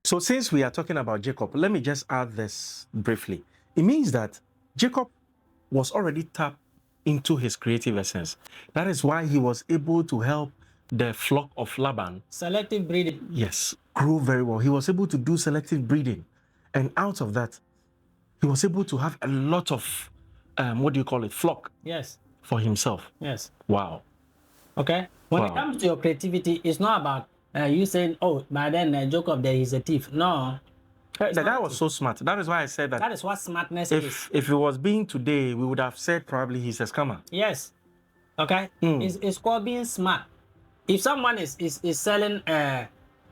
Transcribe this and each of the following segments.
So since we are talking about Jacob, let me just add this briefly. It means that Jacob was already tapped into his creative essence. That is why he was able to help the flock of Laban. Selective breeding. Yes, grew very well. He was able to do selective breeding. And out of that, he was able to have a lot of, flock. Yes. For himself. Yes. Wow. Okay. When it comes to your creativity, it's not about you saying, "Oh, by then Jacob there is a thief." No. The guy was so smart. That is why I said that. That is what smartness is. If it was being today, we would have said probably he's a scammer. Yes. Okay. It's called being smart. If someone is selling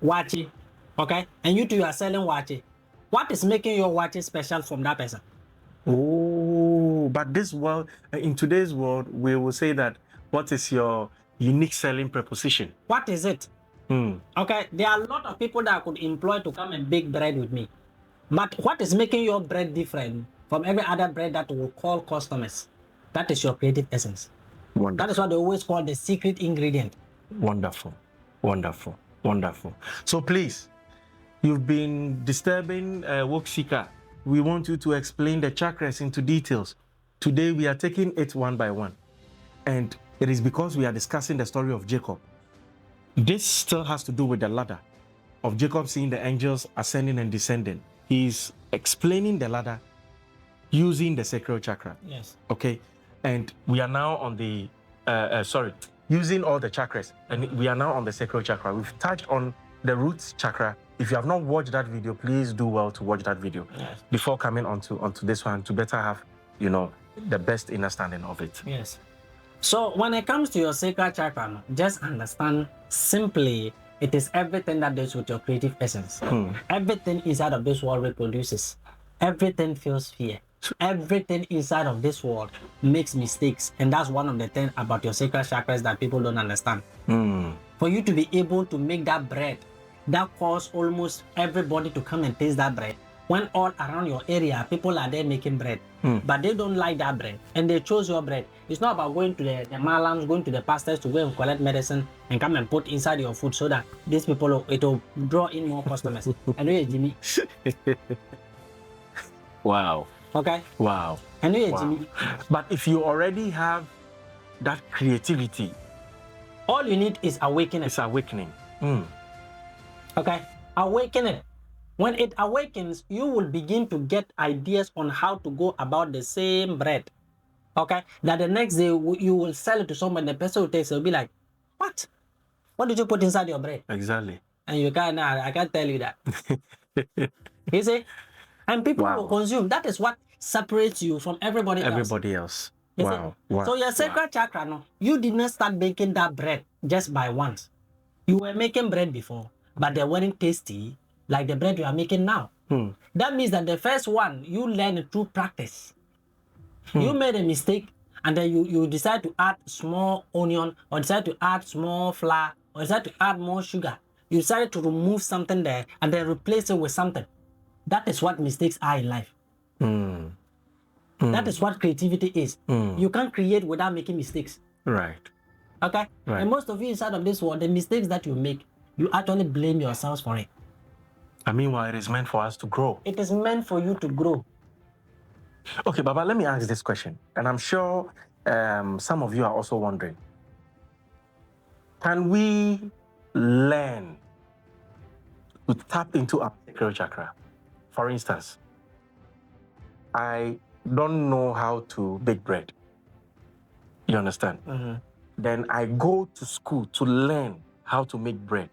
wachi, okay, and you two are selling wachi, what is making your wachi special from that person? Oh, but this world, in today's world, we will say that what is your unique selling proposition? What is it? Okay, there are a lot of people that I could employ to come and bake bread with me. But what is making your bread different from every other bread that will call customers? That is your creative essence. Wonderful. That is what they always call the secret ingredient. Wonderful, wonderful, wonderful. So please, you've been disturbing Work Seeker. We want you to explain the chakras into details. Today we are taking it one by one. And it is because we are discussing the story of Jacob. This still has to do with the ladder of Jacob seeing the angels ascending and descending. He's explaining the ladder using the sacral chakra. Yes. Okay. And we are now on the, using all the chakras. And we are now on the sacral chakra. We've touched on the root chakra. If you have not watched that video, please do well to watch that video before coming onto this one to better have, the best understanding of it. Yes. So when it comes to your sacral chakra, just understand simply it is everything that deals with your creative essence. Everything inside of this world reproduces. Everything feels fear. Everything inside of this world makes mistakes. And that's one of the things about your sacral chakras that people don't understand. For you to be able to make that bread, that cause almost everybody to come and taste that bread. When all around your area, people are there making bread, but they don't like that bread, and they chose your bread. It's not about going to the malams, going to the pastors to go and collect medicine and come and put inside your food so that these people, it will draw in more customers. Anyway, Jimmy. Wow. Okay. Wow. Anyway, Jimmy. But if you already have that creativity, all you need is awakening. It's awakening. Okay. Awaken it. When it awakens, you will begin to get ideas on how to go about the same bread. Okay? That the next day you will sell it to someone, the person will taste it, will be like, what? What did you put inside your bread? Exactly. And you can't, I can't tell you that. You see? And people will consume. That is what separates you from everybody else. Wow. So your sacral chakra, no, you did not start making that bread just by once. You were making bread before, but they weren't tasty like the bread you are making now. That means that the first one, you learn through practice. You made a mistake, and then you decide to add small onion, or decide to add small flour, or decide to add more sugar. You decided to remove something there, and then replace it with something. That is what mistakes are in life. That is what creativity is. You can't create without making mistakes. Right. Okay? Right. And most of you inside of this world, the mistakes that you make, you actually blame yourselves for it. And meanwhile, it is meant for us to grow. It is meant for you to grow. Okay, Baba, let me ask this question. And I'm sure some of you are also wondering. Can we learn to tap into our sacral chakra? For instance, I don't know how to bake bread. You understand? Then I go to school to learn how to make bread.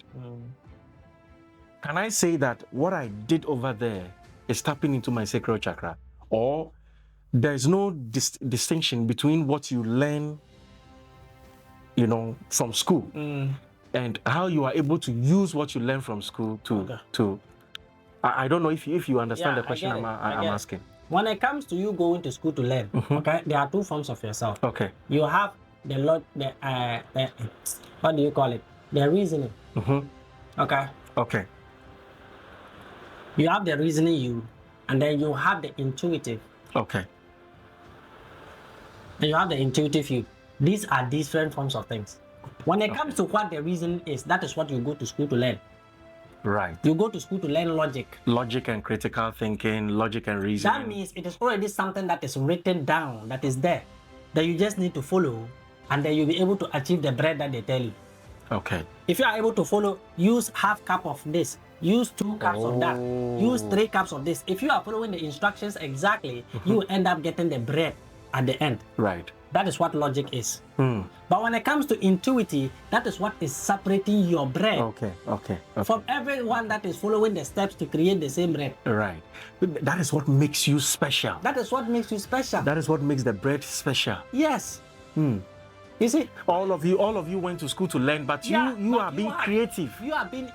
Can I say that what I did over there is tapping into my sacral chakra? Or there's no distinction between what you learn, from school and how you are able to use what you learn from school to I don't know if you understand the question I'm asking. When it comes to you going to school to learn, okay, there are two forms of yourself. Okay. You have the what do you call it? The reasoning. Okay. Okay. You have the reasoning you, and then you have the intuitive. Okay. And you have the intuitive you. These are different forms of things. When it comes to what the reason is, that is what you go to school to learn. Right. You go to school to learn logic. Logic and critical thinking, logic and reasoning. That means it is already something that is written down, that is there, that you just need to follow, and then you'll be able to achieve the bread that they tell you. Okay. If you are able to follow, use half cup of this, use 2 cups of that, use 3 cups of this. If you are following the instructions exactly, you will end up getting the bread at the end. Right. That is what logic is. But when it comes to intuitive, that is what is separating your bread. Okay. From everyone that is following the steps to create the same bread. Right. That is what makes you special. That is what makes you special. That is what makes the bread special. Yes. You see, all of you went to school to learn, but you are being creative. You are being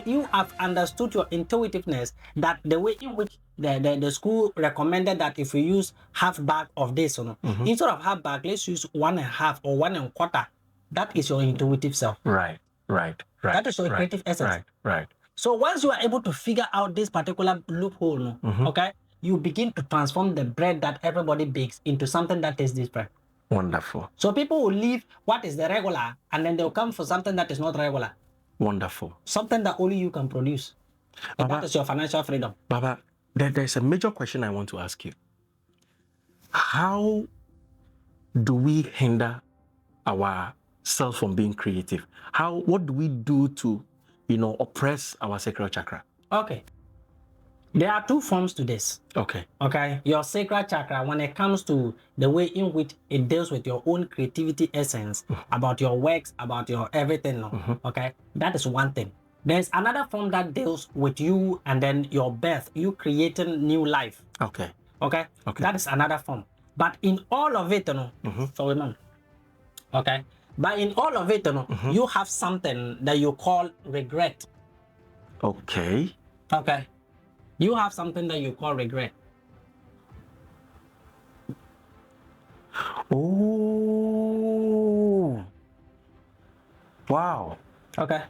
you have understood your intuitiveness, that the way in which the school recommended that if we use half bag of this, instead of half bag, let's use 1.5 or 1.25. That is your intuitive self. Right. That is your creative essence. Right. So once you are able to figure out this particular loophole, okay, you begin to transform the bread that everybody bakes into something that is different. Wonderful. So people will leave what is the regular, and then they'll come for something that is not regular. Wonderful. Something that only you can produce. And Baba, that is your financial freedom. Baba, there's a major question I want to ask you. How do we hinder ourselves from being creative? What do we do to, oppress our sacral chakra? Okay. There are 2 forms to this. Okay. Your sacral chakra, when it comes to the way in which it deals with your own creativity essence, about your works, about your everything, okay, that is one thing. There's another form that deals with you and then your birth, you creating new life. Okay. That is another form. But in all of it, sorry, ma'am. Okay. But in all of it, you have something that you call regret. Okay. You have something that you call regret. Oh. Wow. Okay.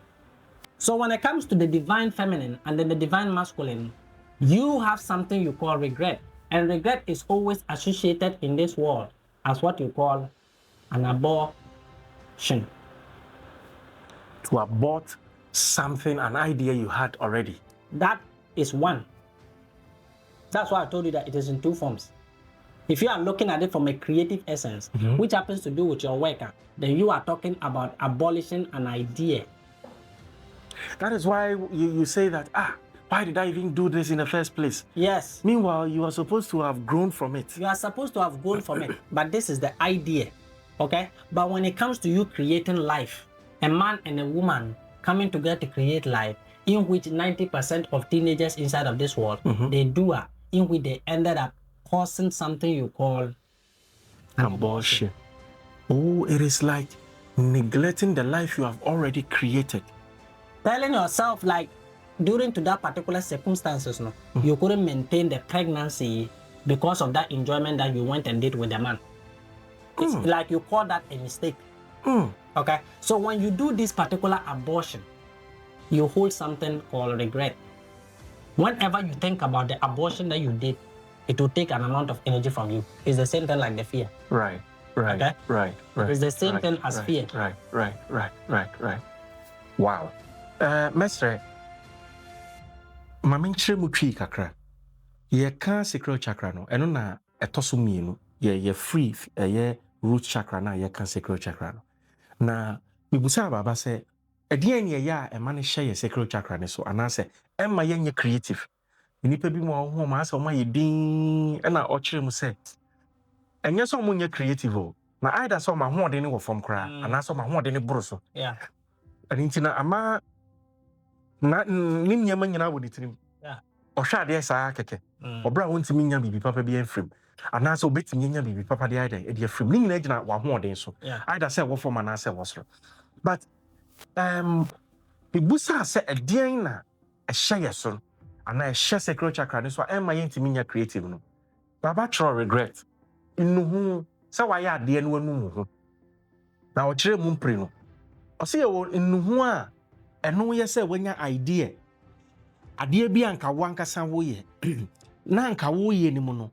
So when it comes to the divine feminine and then the divine masculine, you have something you call regret. And regret is always associated in this world as what you call an abortion. To abort something, an idea you had already. That is one. That's why I told you that it is in 2 forms. If you are looking at it from a creative essence, which happens to do with your worker, then you are talking about abolishing an idea. That is why you say that, why did I even do this in the first place? Yes. Meanwhile, you are supposed to have grown from it. You are supposed to have grown from it, but this is the idea, okay? But when it comes to you creating life, a man and a woman coming together to create life, in which 90% of teenagers inside of this world, they do in which they ended up causing something you call an abortion. Oh, it is like neglecting the life you have already created. Telling yourself, like, during to that particular circumstances, you couldn't maintain the pregnancy because of that enjoyment that you went and did with the man. It's like you call that a mistake. Okay? So when you do this particular abortion, you hold something called regret. Whenever you think about the abortion that you did, it will take an amount of energy from you. It's the same thing like the fear. Right. Okay? Right. It's the same thing as fear. Right. Wow. Mestre, Mama nkyerɛ mu twi kakra. Yɛka sacral chakra no, ɛno na ɛtɔ so mmienu. Yɛ free root chakra na yɛka sacral chakra no. Na mibusa baba sɛ ɛdeɛn ne ɛyɛ a ɛma no hyɛ yɛ sacral chakra ne so anaasɛ ɛmma yɛnyɛ creative. Nipa bi mu ɔho ma asɛ ɔma yɛ din ɛna ɔkyerɛ mu sɛ ɛnyɛ sɛ ɔmo nyɛ creative o. Na either sɛ ɔma hoɔden ne wɔ fam koraa anaasɛ ɔma hoɔden ne boro so. Yeah. Ɛno nti na ama na ne nneɛma nyinaa wɔ ne tirim. Ɔhwɛ adeɛ saa kɛkɛ. Ɔbra wontimi nya bibi papa bi amfrim. Anaasɛ obetimi nya bibi papa de ayɛ de afrim. Ne nyinaa gyina w'ahoɔden so. Either sɛ wɔ fam anaasɛ wɔ soro. But bibusa sɛ ɛdeɛn na ɛhyɛ yɛ so ana ɛhyɛ sacral chakra ne so a ɛmma yɛntimi nya creative no. Baba kyerɛ regret. Nnuhu sɛ wayɛ adeɛ no wanu ho. Na ɔkyerɛ mu mpire no. Ɔsɛ yɛwɔ nnuhu a ɛno yɛ sɛ wanya idea. Adeɛ bi anka wankasa woyɛ. Na anka woyɛ ne mu no.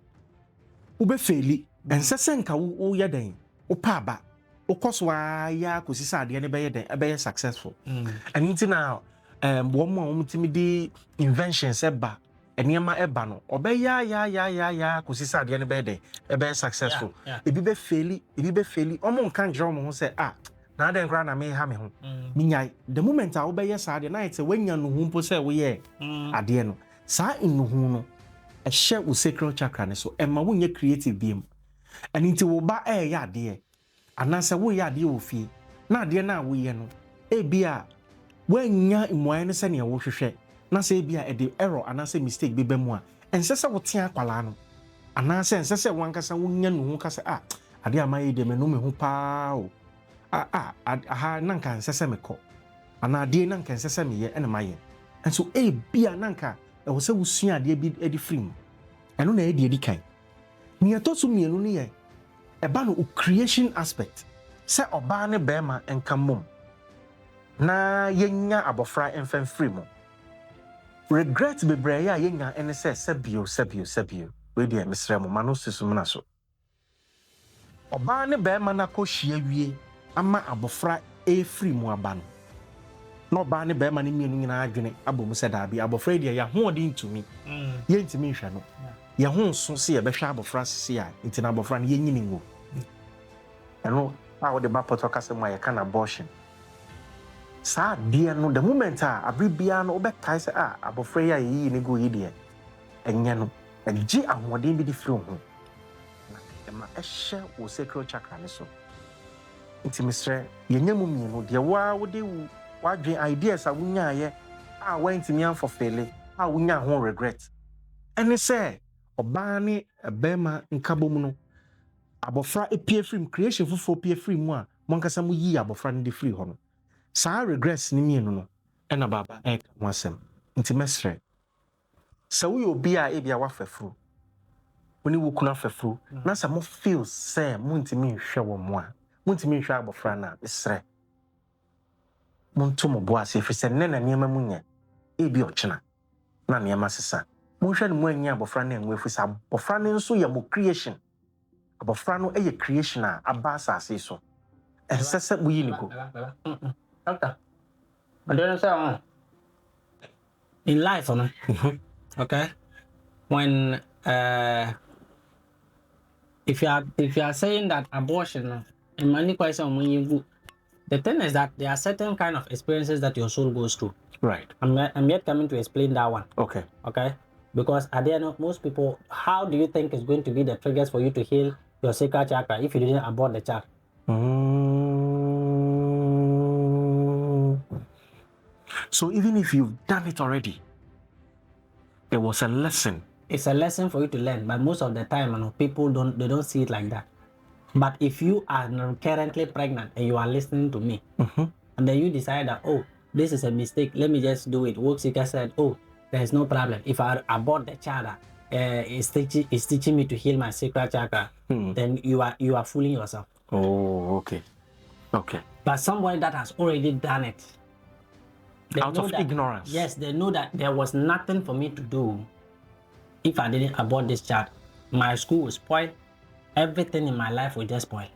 Wobɛfeeli. Ɛnsɛ sɛ nka woyɛ den. Wopɛ aba. Wokɔ so ayɛ akɔsi sɛ adeɛ ne bɛyɛ den, ɛbɛyɛ successful. Ɛno nti na one more ultimately inventions eba enema eba no ya kusisa ade ne be de ebe successful ebi be faili omo nkan jero mo ho say na den kra na me ha me ho minyai the moment a wo be yes ade na it wanya no hu mpo say wo ye ade no sa inu hu no ehye wo sacral chakra ne so ema wo nye creative biem ani nti wo ba ya ade anase wo ye ade wo fie na ade na wo ye no ebia wanya imoa ne se ne wo hwehwe na se ebia e de error anase mistake bi bemu a ense se wo tia kwala no anase ense se wankasa wonya no hu kasa ade amaye de me no me hu pa o aha nanka ense se mekọ ana ade nanka ense se meye ene maye enso ebia nanka e wo se wo sua ade bi edi film eno na e de edi kan ni atosu mienu ne ye e ba no creation aspect se oba ne bema enka mom na yenya abofra enfan free mo regret bebree ya yenya ene se sabio we dey mesre mo mano susum na so oba ne bema na ko hia wie ama abofra free mo aba no na oba ne bema ne mienu nyina adwene abom se da bi abofra dey ya ho odi ntumi ye ntumi hwe no ye ho so se ye behwa abofra sese ya ntina abofra ne yenyini ngo eno a wo de ba poto kase mo ye kana abortion sa dia no the moment abribia no obeka say abofra ya yi ne go yi de enye no agi ahoden bi di firi ho na ema ehye wo sacral chakra ne so intimisre yenyamu mienu de wo de wadwen ideas a wonya ye wantimi an for fail wonya ho regret ene say oba ne ebema nkabom no abofra epie film creation fufo pie film mu a monkasa mu yi abofra ne de free ho no sa regrets ni mienu no ena baba ho asem nti mesre sa wo obi a ebia wafafuru oni wo kuna fafuru na sa mo feel say mo ntimi hwe wo mo a mo ntimi hwe abofra na mesre mo nto mo bo ase fi se ne na niam mu nya ebi ochena na niam asesa mo hwe ne mo anya abofra na enwe fi sa abofra ne nso ye mo creation abofra no eye creation a abasa ase so ensese mo yi ni go. Doctor, I don't say in life, okay. When if you are saying that abortion, in many questions when you the thing is that there are certain kind of experiences that your soul goes through. Right. I'm yet coming to explain that one. Okay. Okay. Because at the end of most people, how do you think is going to be the triggers for you to heal your sacral chakra if you didn't abort the child? So even if you've done it already, there was a lesson. It's a lesson for you to learn, but most of the time, people don't see it like that. But if you are currently pregnant and you are listening to me, and then you decide that, this is a mistake, let me just do it. Worksika said, there's no problem. If I abort the child, it's teaching me to heal my sacral chakra, then you are fooling yourself. Oh, okay. But someone that has already done it, out of ignorance. Yes, they know that there was nothing for me to do if I didn't abort this child. My school will spoil. Everything in my life will just spoil.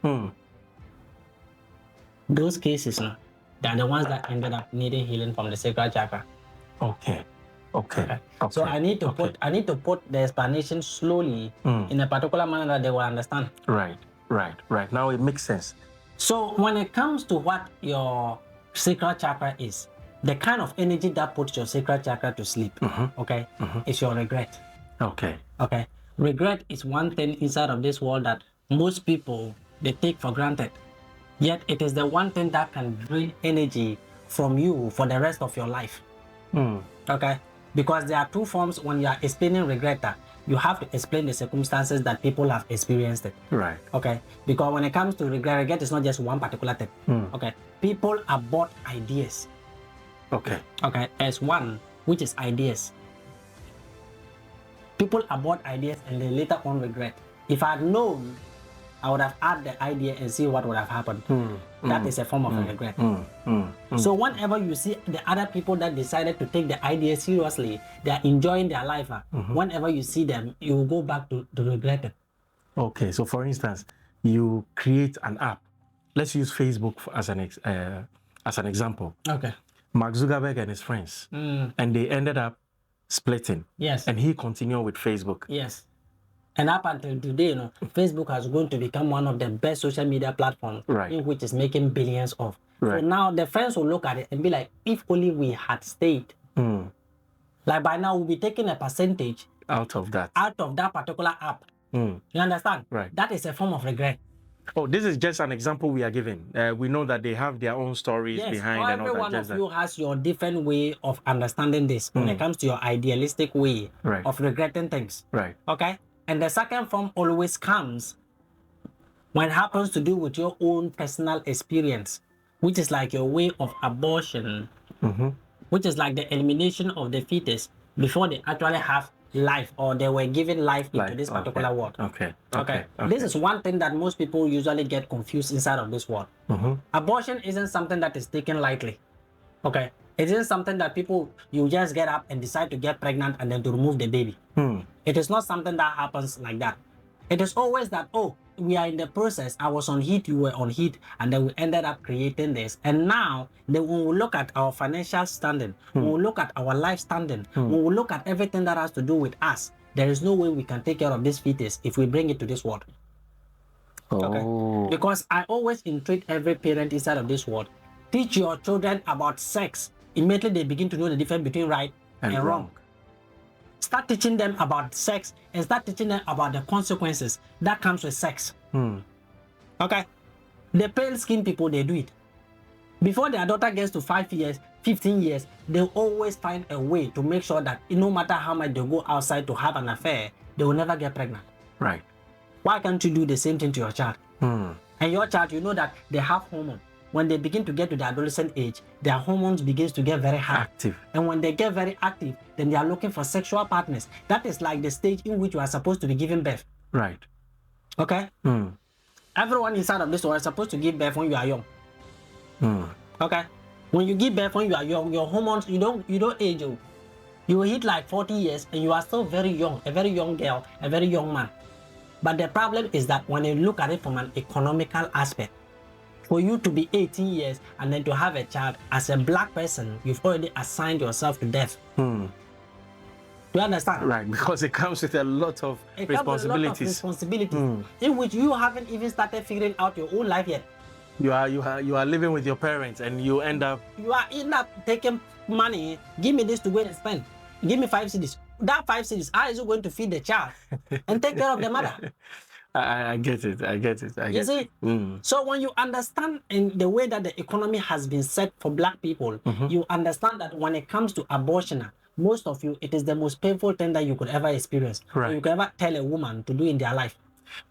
Those cases, they are the ones that ended up needing healing from the sacral chakra. Okay. So I need to put the explanation slowly in a particular manner that they will understand. Right. Now it makes sense. So when it comes to what your sacral chakra is, the kind of energy that puts your sacral chakra to sleep, is your regret. Okay. Regret is one thing inside of this world that most people, they take for granted. Yet it is the one thing that can drain energy from you for the rest of your life. Okay? Because there are two forms when you are explaining regret. You have to explain the circumstances that people have experienced it. Right. Okay? Because when it comes to regret is not just one particular thing. Okay? People abort ideas. Okay, as one, which is ideas. People abort ideas and they later on regret. If I had known, I would have had the idea and see what would have happened. That is a form of regret. So whenever you see the other people that decided to take the idea seriously, they are enjoying their life. Whenever you see them, you will go back to regret it. Okay, so for instance, you create an app. Let's use Facebook as an example. Okay. Mark Zuckerberg and his friends, and they ended up splitting. Yes. And he continued with Facebook. Yes. And up until today, Facebook has grown to become one of the best social media platforms, in which is making billions of. So now the friends will look at it and be like, if only we had stayed. Like by now, we'll be taking a percentage out of that particular app. You understand? Right. That is a form of regret. Oh, this is just an example we are giving. We know that they have their own stories behind and all that. Every one of you has your different way of understanding this when it comes to your idealistic way of regretting things. Right. Okay? And the second form always comes when it happens to do with your own personal experience, which is like your way of abortion, which is like the elimination of the fetus before they actually have life, or they were given life into this particular world. Okay. This is one thing that most people usually get confused inside of this world. Abortion isn't something that is taken lightly. Okay. It isn't something that you just get up and decide to get pregnant and then to remove the baby. It is not something that happens like that. It is always that, oh, we are in the process. I was on heat, you were on heat, and then we ended up creating this. And now, when we look at our financial standing, when we look at our life standing, when we look at everything that has to do with us, there is no way we can take care of this fetus if we bring it to this world. Okay? Because I always entreat every parent inside of this world, teach your children about sex. Immediately they begin to know the difference between right and wrong. Start teaching them about sex and start teaching them about the consequences that comes with sex. Okay? The pale skin people, they do it. Before their daughter gets to 5 years, 15 years, they always find a way to make sure that no matter how much they go outside to have an affair, they will never get pregnant. Right. Why can't you do the same thing to your child? And your child, you know that they have hormones. When they begin to get to the adolescent age, their hormones begins to get very high. Active. And when they get very active, then they are looking for sexual partners. That is like the stage in which you are supposed to be giving birth. Right. Okay? Everyone inside of this world is supposed to give birth when you are young. Okay? When you give birth when you are young, your hormones, you don't age. You will hit like 40 years and you are still very young, a very young girl, a very young man. But the problem is that when you look at it from an economical aspect, for you to be 18 years and then to have a child, as a black person, you've already assigned yourself to death. Do you understand? Right, because it comes with a lot of responsibilities. In which you haven't even started figuring out your own life yet. You are living with your parents and you end up taking money. Give me this to go and spend. Give me 5 cities. That 5 cities, how is you going to feed the child and take care of the mother? I get it. You see? So when you understand in the way that the economy has been set for black people, you understand that when it comes to abortion, most of you, it is the most painful thing that you could ever experience. Right. You could ever tell a woman to do in their life.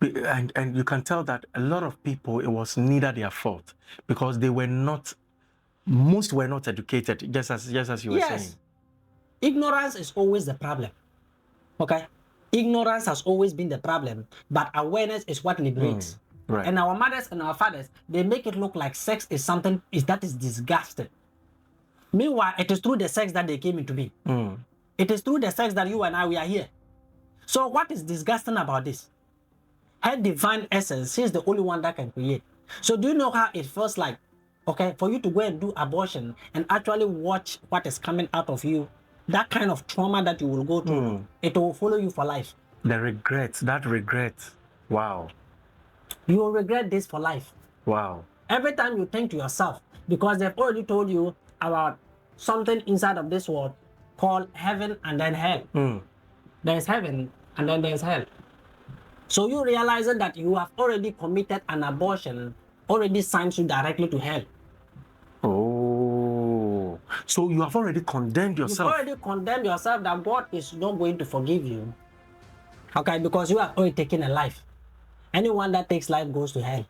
And you can tell that a lot of people, it was neither their fault because most were not educated, just as you were saying. Ignorance is always the problem. Okay? Ignorance has always been the problem, but awareness is what liberates. Right. And our mothers and our fathers, they make it look like sex is something that is disgusting. Meanwhile, it is through the sex that they came into being. It is through the sex that you and we are here. So what is disgusting about this? Her divine essence, she is the only one that can create. So do you know how it feels like, okay, for you to go and do abortion and actually watch what is coming out of you? That kind of trauma that you will go through, it will follow you for life. That regret. Wow. You will regret this for life. Wow. Every time you think to yourself, because they've already told you about something inside of this world called heaven and then hell. There's heaven and then there's hell. So you realizing that you have already committed an abortion already signs you directly to hell. Oh, so you have already condemned yourself. You've already condemned yourself that God is not going to forgive you. Okay, because you have already taken a life. Anyone that takes life goes to hell.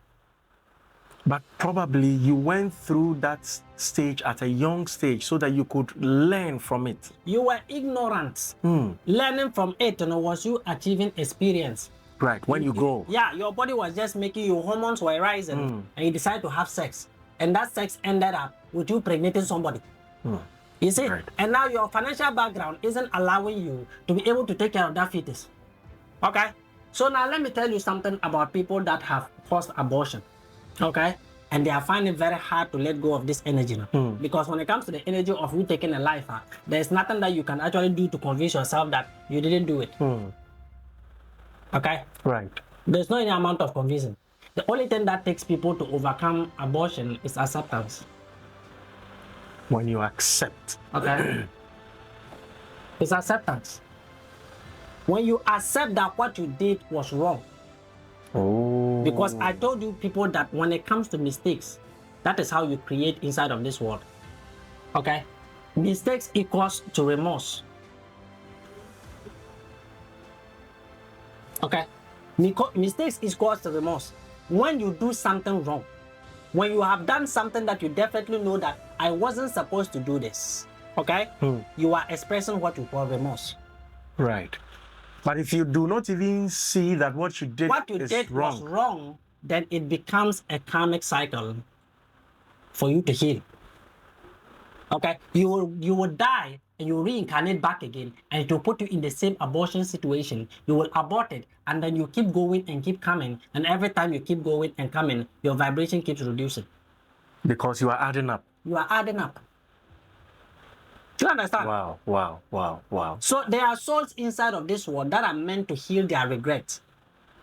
But probably you went through that stage at a young stage so that you could learn from it. You were ignorant. Learning from it was you achieving experience. Right, when you grow. Yeah, your body was just making your hormones were rising and you decided to have sex. And that sex ended up with you pregnating somebody. You see? Right. And now your financial background isn't allowing you to be able to take care of that fetus. Okay? So now let me tell you something about people that have forced abortion. Okay? and they are finding it very hard to let go of this energy. Because when it comes to the energy of you taking a life, there's nothing that you can actually do to convince yourself that you didn't do it. Okay? Right. There's no any amount of convincing. The only thing that takes people to overcome abortion is acceptance. When you accept. Okay? It's acceptance. When you accept that what you did was wrong. Oh. Because I told you people that when it comes to mistakes, that is how you create inside of this world. Okay? Mistakes equals to remorse. Okay? Mistakes equals to remorse. When you do something wrong, when you have done something that you definitely know that I wasn't supposed to do this, okay? You are expressing what you call remorse. Right. But if you do not even see that what you did was wrong, then it becomes a karmic cycle for you to heal. Okay? You will die and you reincarnate back again, and it will put you in the same abortion situation. You will abort it, and then you keep going and keep coming, and every time you keep going and coming, your vibration keeps reducing. Because you are adding up. You are adding up. Do you understand? Wow. So there are souls inside of this world that are meant to heal their regret.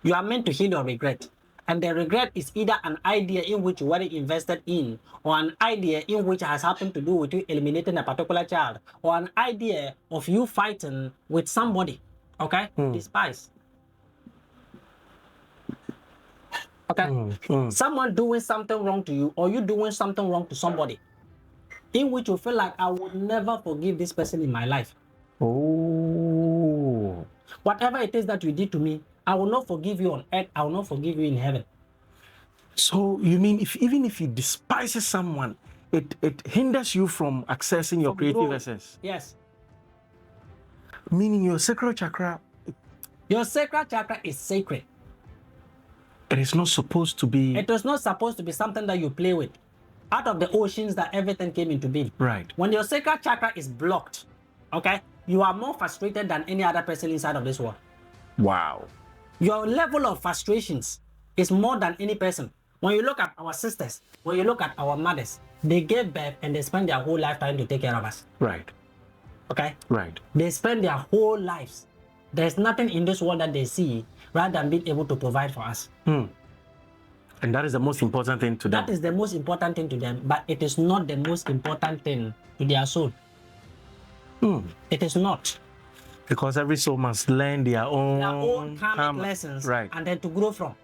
You are meant to heal your regret. And the regret is either an idea in which you weren't invested in, or an idea in which has happened to do with you eliminating a particular child, or an idea of you fighting with somebody, okay? Despise. Okay? Someone doing something wrong to you, or you doing something wrong to somebody, in which you feel like I would never forgive this person in my life. Oh. Whatever it is that you did to me, I will not forgive you on earth, I will not forgive you in heaven. So you mean even if you despise someone, it hinders you from accessing your creative essence? Yes. Meaning your sacral chakra. Your sacral chakra is sacred. It is not supposed to be. It was not supposed to be something that you play with. Out of the oceans that everything came into being. Right. When your sacral chakra is blocked, okay, you are more frustrated than any other person inside of this world. Wow. Your level of frustrations is more than any person. When you look at our sisters, when you look at our mothers, they gave birth and they spend their whole lifetime to take care of us. Right. Okay? Right. They spend their whole lives. There's nothing in this world that they see rather than being able to provide for us. And that is the most important thing to them. That is the most important thing to them, but it is not the most important thing to their soul. It is not. Because every soul must learn their own karmic lessons, right, and then to grow from.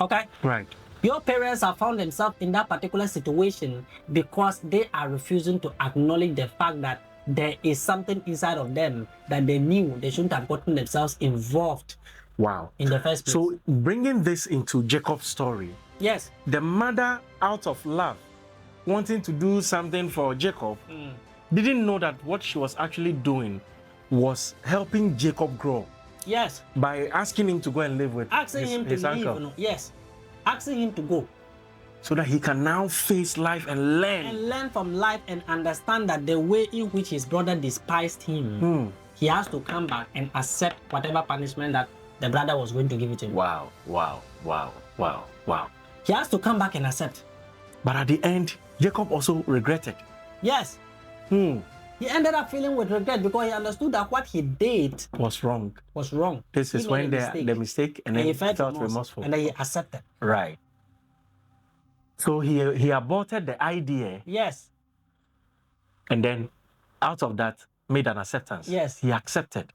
Okay? Right. Your parents have found themselves in that particular situation because they are refusing to acknowledge the fact that there is something inside of them that they knew they shouldn't have gotten themselves involved. Wow. In the first place. So bringing this into Jacob's story. Yes. The mother, out of love, wanting to do something for Jacob, didn't know that what she was actually doing was helping Jacob grow. Yes. By asking him to go and live with his uncle. Leave. Yes. Asking him to go. So that he can now face life and learn. And learn from life and understand that the way in which his brother despised him, he has to come back and accept whatever punishment that the brother was going to give it to him. Wow. He has to come back and accept. But at the end, Jacob also regretted. Yes. He ended up feeling with regret because he understood that what he did was wrong. This is when the mistake and then he felt remorseful. And then he accepted. Right. So he aborted the idea. Yes. And then out of that made an acceptance. Yes. He accepted.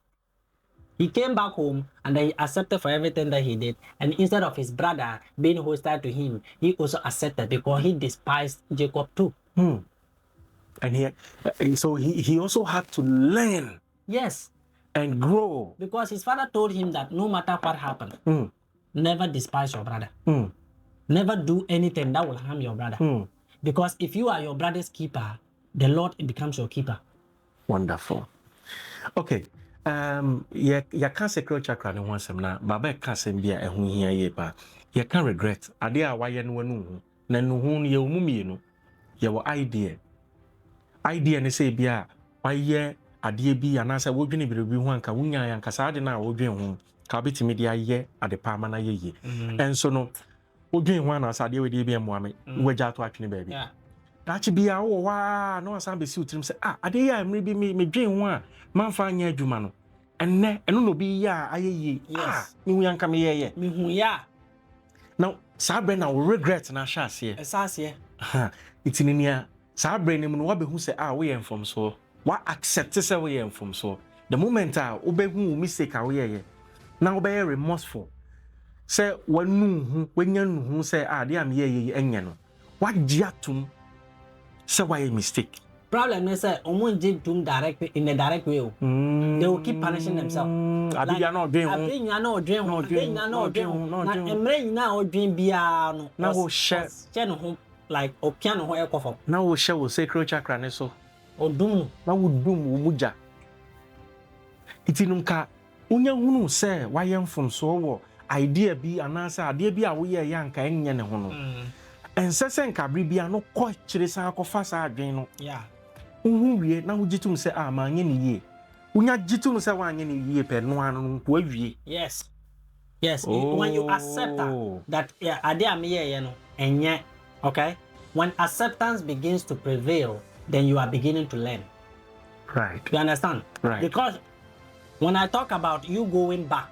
He came back home and then he accepted for everything that he did. And instead of his brother being hostile to him, he also accepted because he despised Jacob too. And he also had to learn. Yes. And grow. Because his father told him that no matter what happened, never despise your brother. Never do anything that will harm your brother. Because if you are your brother's keeper, the Lord becomes your keeper. Wonderful. Okay. Ya can sacral chakra no one na baba ka sem bia ehun hia ye pa. Ya can regret. Ade a waye no wanu na no hu ye omumie no. Ye wo idea ne say bia waye ade bi anasa wodwene birebi hu anka wunya ya anka sa ade na wodwen hu ka betimi dia ye ade pa ma na ye. Enso no Odwin ho ana asade we dey bi amoame. Waja to atwene baabi. Yeah. Dachi bia wo wa na wasan be si utirim say ade ya amre bi me dwen ho a manfa anya adwuma no. Enne eno no bi ya ayeye. Yes. Me hu yanka me ye. Me hu ya. Now, sabre na regret na sha ase. Esase. Itininia sabre ni no wabehu say we yem from so. Wa accept say we yem from so. The moment obehu mistake we ye. Na obey remorseful. Say wanu hu wenya nu hu say de am ye enye no. Wa giatum say why mistake. Problem is that omunji tum direct in a direct way. They will keep punishing themselves. Abia no dwen ho. Abia no dwen ho. Abia no dwen ho. Na emre nyina o dwen bia no. Na wo share no ho like opiano ho ekofo. Na wo share wo sacral chakra ne so. Odum. Na wo dum wo muja. Itinum ka unya hunu say why yem from so wo idea bi anasa ade bi a wo ye yanka enye ne ho no. Ensese nka bri bia no ko kire san akofa sa adwen no. Yeah. Uhu wie na wo gitum say ma anye ne yie. Unya gitum say wa anye ne yie pe no anu ko awie. Yes. Yes, when you accept that ade am ye no enye, okay? When acceptance begins to prevail, then you are beginning to learn. Right. You understand? Right. Because when I talk about you going back,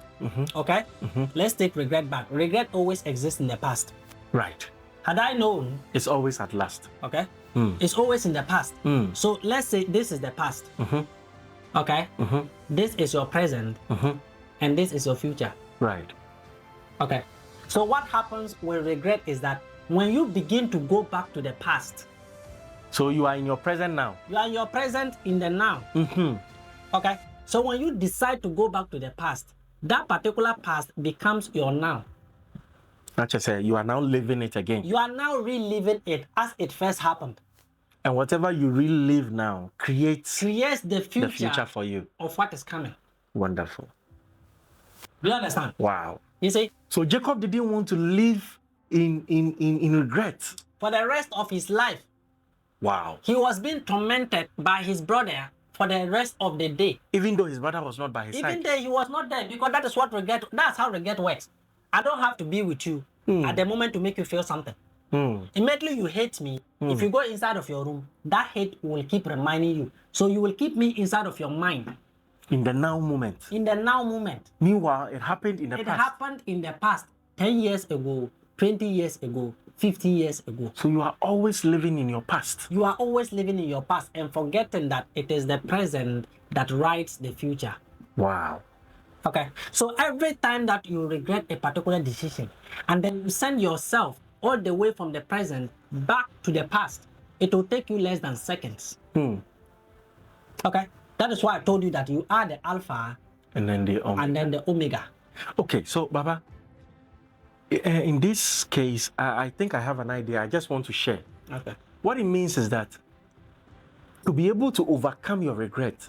okay? Let's take regret back. Regret always exists in the past. Right. Had I known, it's always at last. Okay? It's always in the past. So let's say this is the past. Okay? This is your present. And this is your future. Right. Okay. So what happens with regret is that when you begin to go back to the past. So you are in your present now. You are in your present in the now. Okay. So when you decide to go back to the past, that particular past becomes your now. Not just say you are now living it again. You are now reliving it as it first happened. And whatever you relive now creates the future for you of what is coming. Wonderful. Do you understand? Wow. You see? So Jacob didn't want to live in regret for the rest of his life. Wow. He was being tormented by his brother for the rest of the day. Even though his brother was not by his side. Even though he was not there, because that is what regret. That's how regret works. I don't have to be with you at the moment to make you feel something. Immediately you hate me. If you go inside of your room, that hate will keep reminding you. So you will keep me inside of your mind. In the now moment. In the now moment. Meanwhile, it happened in the past. It happened in the past. 10 years ago, 20 years ago, 50 years ago. So you are always living in your past. You are always living in your past and forgetting that it is the present that writes the future. Wow. Okay. So every time that you regret a particular decision and then you send yourself all the way from the present back to the past, it will take you less than seconds. Okay. That is why I told you that you are the alpha and then the omega. Okay, so Baba, in this case, I think I have an idea. I just want to share. Okay. What it means is that to be able to overcome your regret,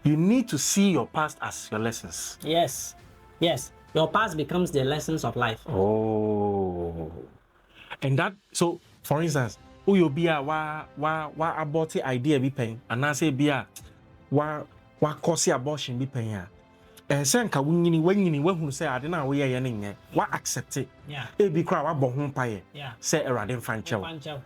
you need to see your past as your lessons. Yes. Yes. Your past becomes the lessons of life. Oh. And that, so for instance, you'll be a wa about the idea be paying, and I say be a wa cause abortion be paying. And senka when you say I don't know where you're in, what accept it. Yeah. It be crowd about home pie. Yeah. Say a radin fancho.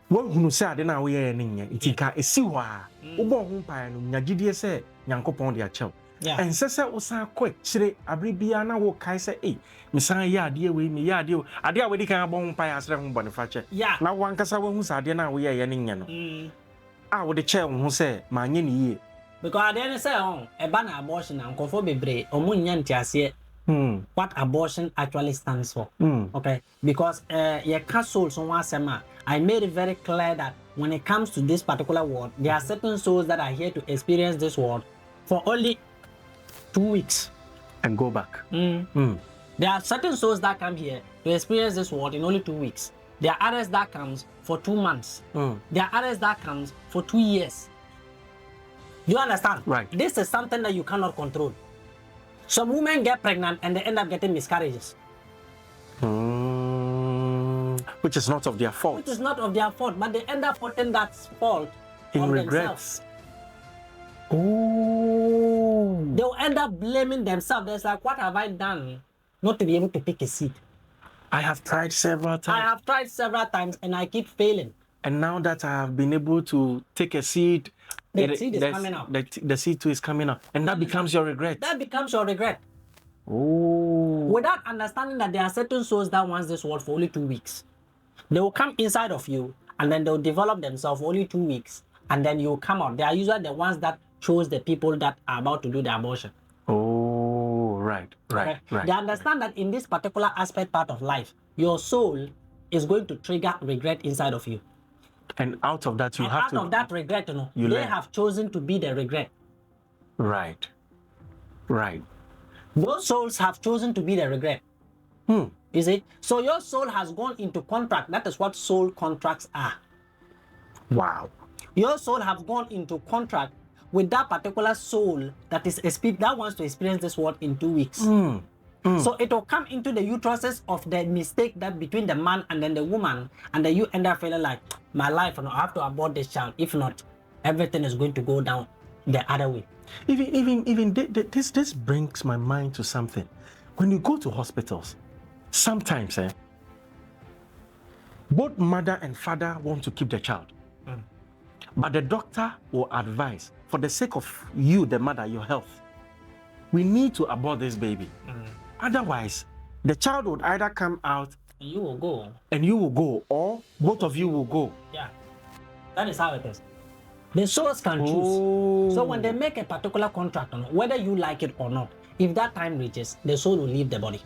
What who say I don't know where you're in, it can a siwa. Ubo home pie and Yagidi say Yanko Pond ya chow. Yeah. And Sessa was so quick. Say, Abribiana will Kaisa, eh, Miss ya dear way me ya dear. I dear we can bone pie as them boniface. Yeah. Now one cassa who's I didn't know we are yenning. I would the chair who say, my ye. Because I didn't say, a banner abortion and conformable or munyantias what abortion actually stands for. Okay. Because your castle, someone sema, I made it very clear that when it comes to this particular word, there are certain souls that are here to experience this word for only 2 weeks and go back. There are certain souls that come here to experience this world in only 2 weeks. There are others that comes for 2 months. There are others that comes for 2 years. You understand? Right. This is something that you cannot control. Some women get pregnant and they end up getting miscarriages. Which is not of their fault. Which is not of their fault, but they end up putting that fault in on regrets. Themselves. Oh. They'll end up blaming themselves. They're like, what have I done not to be able to pick a seed? I have tried several I times. have tried several times and I keep failing. And now that I have been able to take a seed, The seed is coming out. The seed too is coming out. And that becomes your regret. That becomes your regret. Oh. Without understanding that there are certain souls that wants this world for only 2 weeks. They will come inside of you and then they'll develop themselves for only 2 weeks. And then you'll come out. They are usually the ones that chose the people that are about to do the abortion. Oh, right. They understand that in this particular aspect part of life, your soul is going to trigger regret inside of you. And out of that, out of that regret, they have chosen to be the regret. Right. Those souls have chosen to be the regret. You see? So your soul has gone into contract. That is what soul contracts are. Wow. Your soul have gone into contract with that particular soul that is that wants to experience this world in 2 weeks. So it will come into the uteruses of the mistake that between the man and then the woman, and then you end up feeling like, my life, I have to abort this child. If not, everything is going to go down the other way. Even this brings my mind to something. When you go to hospitals, sometimes both mother and father want to keep the child. But the doctor will advise, for the sake of you, the mother, your health, we need to abort this baby. Otherwise, the child would either come out and you will go, or both of you will go. Yeah, that is how it is. The souls can choose. So when they make a particular contract, whether you like it or not, if that time reaches, the soul will leave the body.